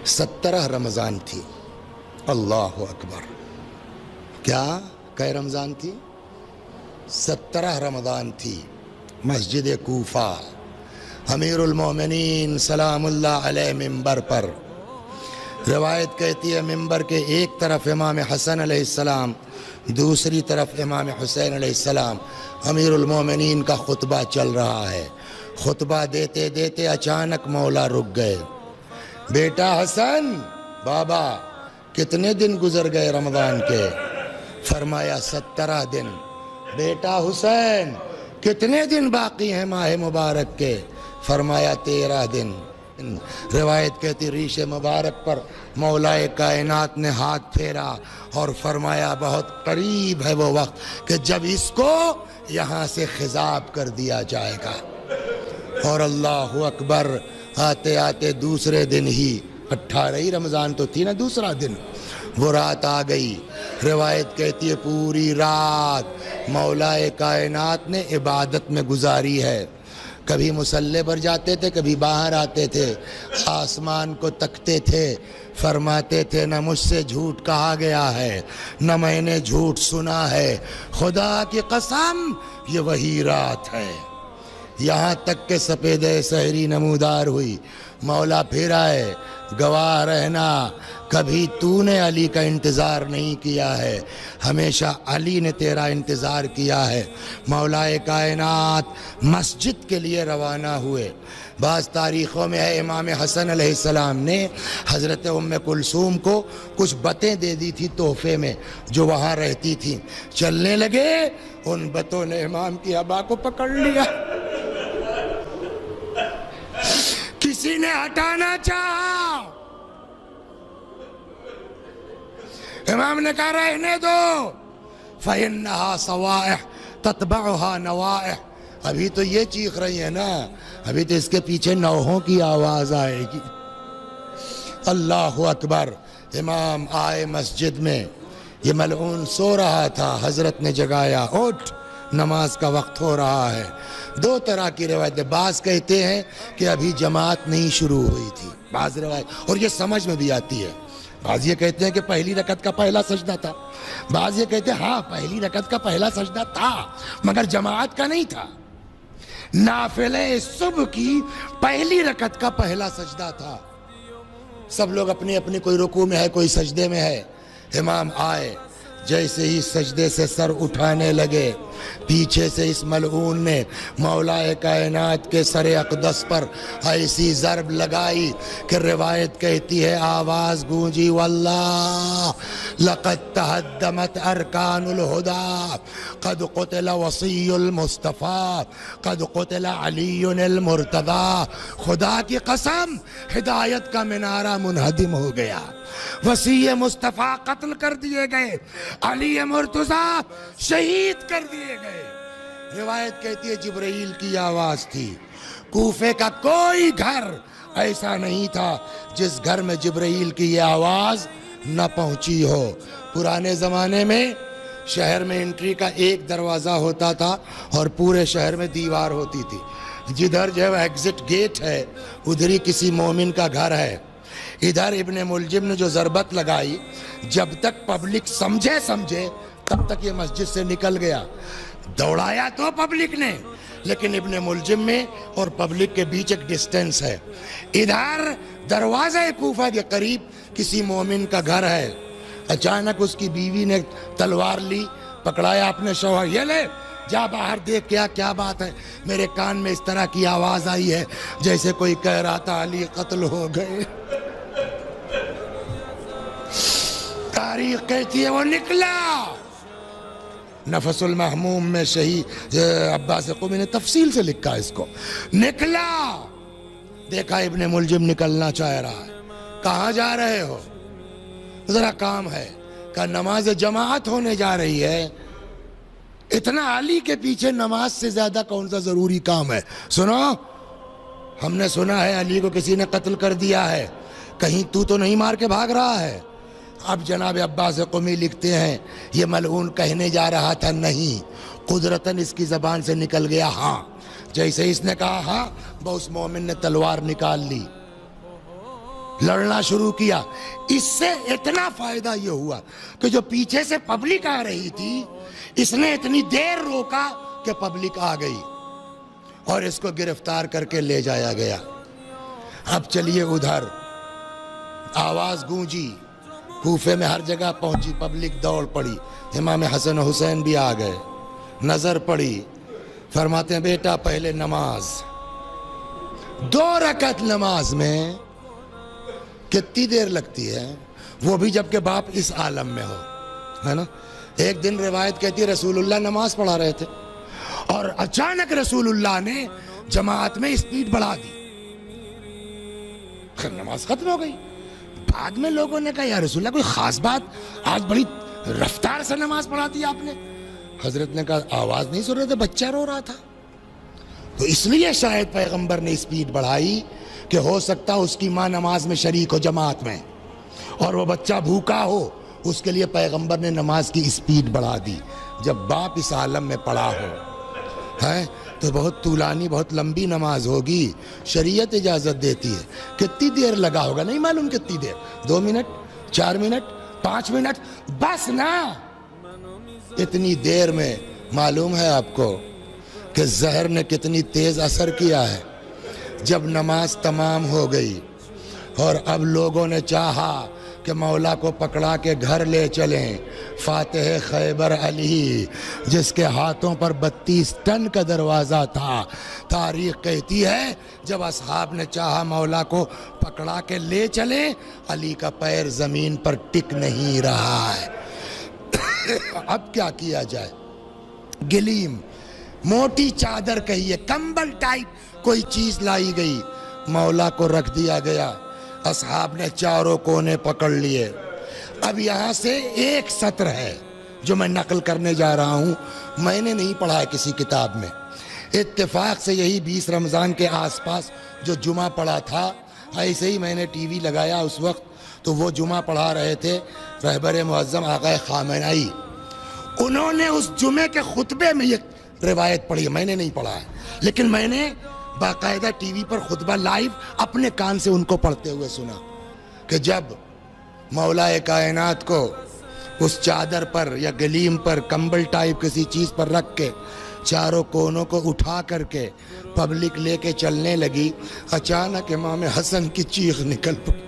17 رمضان تھی. اللہ اکبر. کیا رمضان تھی؟ 17 رمضان تھی. مسجد کوفہ امیر المومنین سلام اللہ علیہ ممبر پر. روایت کہتی ہے ممبر کے ایک طرف امام حسن علیہ السلام، دوسری طرف امام حسین علیہ السلام. امیر المومنین کا خطبہ چل رہا ہے. خطبہ دیتے دیتے اچانک مولا رک گئے. بیٹا حسن، بابا کتنے دن گزر گئے رمضان کے؟ فرمایا 17 دن. بیٹا حسین، کتنے دن باقی ہیں ماہ مبارک کے؟ فرمایا 13 دن. روایت کہتی ریش مبارک پر مولا کائنات نے ہاتھ پھیرا اور فرمایا بہت قریب ہے وہ وقت کہ جب اس کو یہاں سے خضاب کر دیا جائے گا. اور اللہ اکبر، آتے آتے دوسرے دن ہی 18 رمضان تو تھی نا، دوسرا دن وہ رات آ گئی. روایت کہتی ہے پوری رات مولا کائنات نے عبادت میں گزاری ہے. کبھی مصلی پر جاتے تھے، کبھی باہر آتے تھے، آسمان کو تکتے تھے، فرماتے تھے نہ مجھ سے جھوٹ کہا گیا ہے نہ میں نے جھوٹ سنا ہے، خدا کی قسم یہ وہی رات ہے. یہاں تک کہ سپید سحری نمودار ہوئی. مولا پھر آئے، گواہ رہنا کبھی تو نے علی کا انتظار نہیں کیا ہے، ہمیشہ علی نے تیرا انتظار کیا ہے. مولا کائنات مسجد کے لیے روانہ ہوئے. بعض تاریخوں میں ہے امام حسن علیہ السلام نے حضرت ام کلثوم کو کچھ بتیں دے دی تھی تحفے میں جو وہاں رہتی تھیں. چلنے لگے، ان بتوں نے امام کی ابا کو پکڑ لیا. کسی نے ہٹانا چاہا، امام نے کہا رہنے دو. فَإِنَّهَا صَوَائِحْ تَتْبَعُهَا نَوَائِحْ. ابھی تو یہ چیخ رہی ہے نا، ابھی تو اس کے پیچھے نوحوں کی آواز آئے گی. اللہ اکبر. امام آئے مسجد میں، یہ ملعون سو رہا تھا، حضرت نے جگایا، اٹھ نماز کا وقت ہو رہا ہے. 2 طرح کی روایت ہے. بعض کہتے ہیں کہ ابھی جماعت نہیں شروع ہوئی تھی، بعض روایت، اور یہ سمجھ میں بھی آتی ہے. بعض یہ کہتے ہیں کہ پہلی رکعت کا پہلا سجدہ تھا، بعض یہ کہتے ہیں ہاں پہلی رکعت کا پہلا سجدہ تھا مگر جماعت کا نہیں تھا، نافلہ صبح کی پہلی رکعت کا پہلا سجدہ تھا. سب لوگ اپنی اپنی، کوئی رکوع میں ہے کوئی سجدے میں ہے. امام آئے، جیسے ہی سجدے سے سر اٹھانے لگے، پیچھے سے اس ملعون نے مولا کائنات کے سر اقدس پر ایسی ضرب لگائی کہ روایت کہتی ہے آواز گونجی واللہ لقد تہدمت ارکان الہدی قد قتل وصی المصطفیٰ قد قتل علی المرتضی. خدا کی قسم ہدایت کا منارہ منہدم ہو گیا، وصی مصطفیٰ قتل کر دیے گئے، علی مرتضیٰ شہید کر دیے گئے. روایت کہتی ہے جبرائیل کی آواز تھی. کوفے کا کوئی گھر ایسا نہیں تھا جس گھر میں جبرائیل کی یہ آواز نہ پہنچی ہو. پرانے زمانے میں شہر میں انٹری کا ایک دروازہ ہوتا تھا اور پورے شہر میں دیوار ہوتی تھی. جدھر جو ہے ایگزٹ گیٹ ہے ادھر ہی کسی مومن کا گھر ہے. ادھر ابن ملجم نے جو ضربت لگائی، جب تک پبلک سمجھے تب تک یہ مسجد سے نکل گیا. دوڑایا تو پبلک نے، لیکن ابن ملجم میں اور پبلک کے بیچ ایک ڈسٹینس ہے. ادھر دروازہ کوفہ کے قریب کسی مومن کا گھر ہے. اچانک اس کی بیوی نے تلوار لی، پکڑایا اپنے شوہر، یہ لے جا باہر دیکھ کیا بات ہے. میرے کان میں اس طرح کی آواز آئی ہے جیسے کوئی کہہ رہا تھا علی قتل ہو گئے. تاریخ کہتی ہے وہ نکلا. نفس المحموم میں شہید عباس قمی نے تفصیل سے لکھا اس کو. نکلا، دیکھا ابن ملجم نکلنا چاہ رہا ہے. کہاں جا رہے ہو؟ ذرا کام ہے. کہ نماز جماعت ہونے جا رہی ہے. اتنا علی کے پیچھے نماز سے زیادہ کون سا ضروری کام ہے؟ سنو، ہم نے سنا ہے علی کو کسی نے قتل کر دیا ہے، کہیں تو نہیں مار کے بھاگ رہا ہے؟ اب جناب عباس قمی لکھتے ہیں یہ ملعون کہنے جا رہا تھا نہیں، قدرتاً اس کی زبان سے نکل گیا ہاں. جیسے اس نے کہا ہاں، وہ اس مومن نے تلوار نکال لی. لڑنا شروع کیا. اس سے اتنا فائدہ یہ ہوا کہ جو پیچھے سے پبلک آ رہی تھی اس نے اتنی دیر روکا کہ پبلک آ گئی اور اس کو گرفتار کر کے لے جایا گیا. اب چلیے ادھر آواز گونجی, کوفے میں ہر جگہ پہنچی, پبلک دوڑ پڑی, امام حسن و حسین بھی آ گئے, نظر پڑی, فرماتے ہیں بیٹا پہلے نماز. 2 رکعت نماز میں کتنی دیر لگتی ہے, وہ بھی جب کہ باپ اس عالم میں ہو, ہے نا. ایک دن روایت کہتی ہے رسول اللہ نماز پڑھا رہے تھے اور اچانک رسول اللہ نے جماعت میں اسپیڈ بڑھا دی, نماز ختم ہو گئی. بعد میں لوگوں نے کہا یا رسول اللہ کوئی خاص بات, آج بڑی رفتار سے نماز پڑھا دی آپ نے. حضرت نے کہا آواز نہیں سن رہے تھے, بچہ رو رہا تھا, تو اس لیے شاید پیغمبر نے اسپیڈ بڑھائی کہ ہو سکتا اس کی ماں نماز میں شریک ہو جماعت میں اور وہ بچہ بھوکا ہو, اس کے لیے پیغمبر نے نماز کی اسپیڈ بڑھا دی. جب باپ اس عالم میں پڑا ہو ہے تو بہت طولانی, بہت لمبی نماز ہوگی, شریعت اجازت دیتی ہے. کتنی دیر لگا ہوگا نہیں معلوم, کتنی دیر, 2 منٹ, 4 منٹ, 5 منٹ, بس نا. اتنی دیر میں معلوم ہے آپ کو کہ زہر نے کتنی تیز اثر کیا ہے. جب نماز تمام ہو گئی اور اب لوگوں نے چاہا کہ مولا کو پکڑا کے گھر لے چلیں, فاتح خیبر علی جس کے ہاتھوں پر 32 ٹن کا دروازہ تھا, تاریخ کہتی ہے جب اصحاب نے چاہا مولا کو پکڑا کے لے چلیں, علی کا پیر زمین پر ٹک نہیں رہا ہے. اب کیا کیا جائے, گلیم, موٹی چادر کہیے, کمبل ٹائپ کوئی چیز لائی گئی, مولا کو رکھ دیا گیا. اصحاب نے چاروں کونے پکڑ لیے. اب یہاں سے ایک سطر ہے جو میں نقل کرنے جا رہا ہوں, میں نے نہیں پڑھا ہے کسی کتاب میں. اتفاق سے یہی 20 رمضان کے آس پاس جو جمعہ پڑھا تھا, ایسے ہی میں نے ٹی وی لگایا اس وقت, تو وہ جمعہ پڑھا رہے تھے رہبر معظم آقا خامنہئی. انہوں نے اس جمعے کے خطبے میں یہ روایت پڑھی ہے, میں نے نہیں پڑھا ہے, لیکن میں نے باقاعدہ ٹی وی پر خطبہ لائیو اپنے کان سے ان کو پڑھتے ہوئے سنا کہ جب مولا کائنات کو اس چادر پر یا گلیم پر, کمبل ٹائپ کسی چیز پر رکھ کے چاروں کونوں کو اٹھا کر کے پبلک لے کے چلنے لگی, اچانک امام حسن کی چیخ نکل پڑی.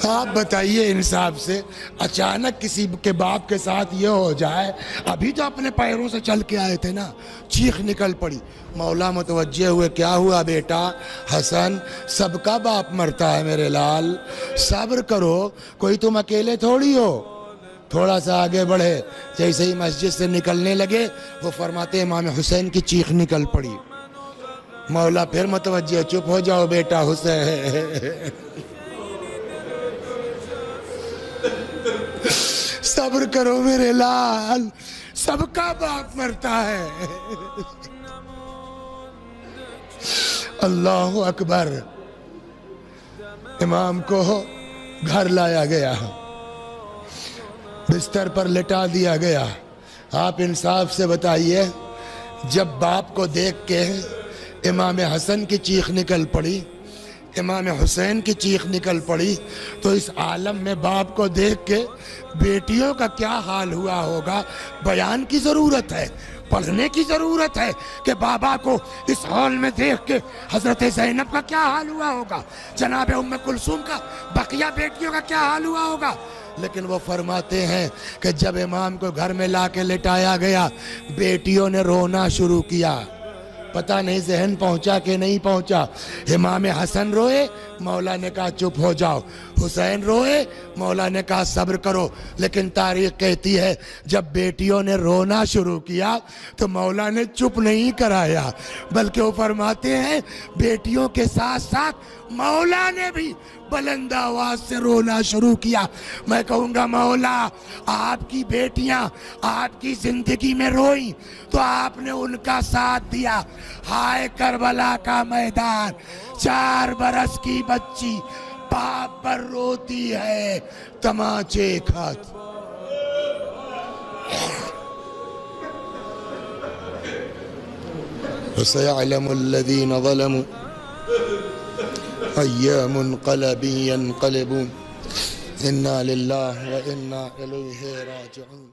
آپ بتائیے انصاف سے, اچانک کسی کے باپ کے ساتھ یہ ہو جائے, ابھی تو اپنے پیروں سے چل کے آئے تھے نا, چیخ نکل پڑی. مولا متوجہ ہوئے, کیا ہوا بیٹا حسن, سب کا باپ مرتا ہے میرے لال, صبر کرو, کوئی تم اکیلے تھوڑی ہو. تھوڑا سا آگے بڑھے, جیسے ہی مسجد سے نکلنے لگے وہ فرماتے امام حسین کی چیخ نکل پڑی. مولا پھر متوجہ, چپ ہو جاؤ بیٹا حسین, صبر کرو میرے لال, سب کا باپ مرتا ہے. اللہ اکبر. امام کو گھر لایا گیا, بستر پر لٹا دیا گیا. آپ انصاف سے بتائیے, جب باپ کو دیکھ کے امام حسن کی چیخ نکل پڑی, امام حسین کی چیخ نکل پڑی, تو اس عالم میں باپ کو دیکھ کے بیٹیوں کا کیا حال ہوا ہوگا. بیان کی ضرورت ہے, پڑھنے کی ضرورت ہے کہ بابا کو اس حال میں دیکھ کے حضرت زینب کا کیا حال ہوا ہوگا, جناب ام کلثوم کا, بقیہ بیٹیوں کا کیا حال ہوا ہوگا. لیکن وہ فرماتے ہیں کہ جب امام کو گھر میں لا کے لٹایا گیا, بیٹیوں نے رونا شروع کیا. پتہ نہیں ذہن پہنچا کہ نہیں پہنچا. امام حسن روئے, مولا نے کہا چپ ہو جاؤ. حسین روئے, مولا نے کہا صبر کرو. لیکن تاریخ کہتی ہے جب بیٹیوں نے رونا شروع کیا تو مولا نے چپ نہیں کرایا, بلکہ وہ فرماتے ہیں بیٹیوں کے ساتھ ساتھ مولا نے بھی بلند آواز سے رونا شروع کیا. میں کہوں گا مولا, آپ کی بیٹیاں آپ کی زندگی میں روئیں تو آپ نے ان کا ساتھ دیا. ہائے کربلا کا میدان, 4 برس کی بچی باپ پر روتی ہے, تماچے کھاتی. وَسَيَعْلَمُ الَّذِينَ ظَلَمُوا ایام منقلب ينقلبون انا للہ و انا الیہ راجعون.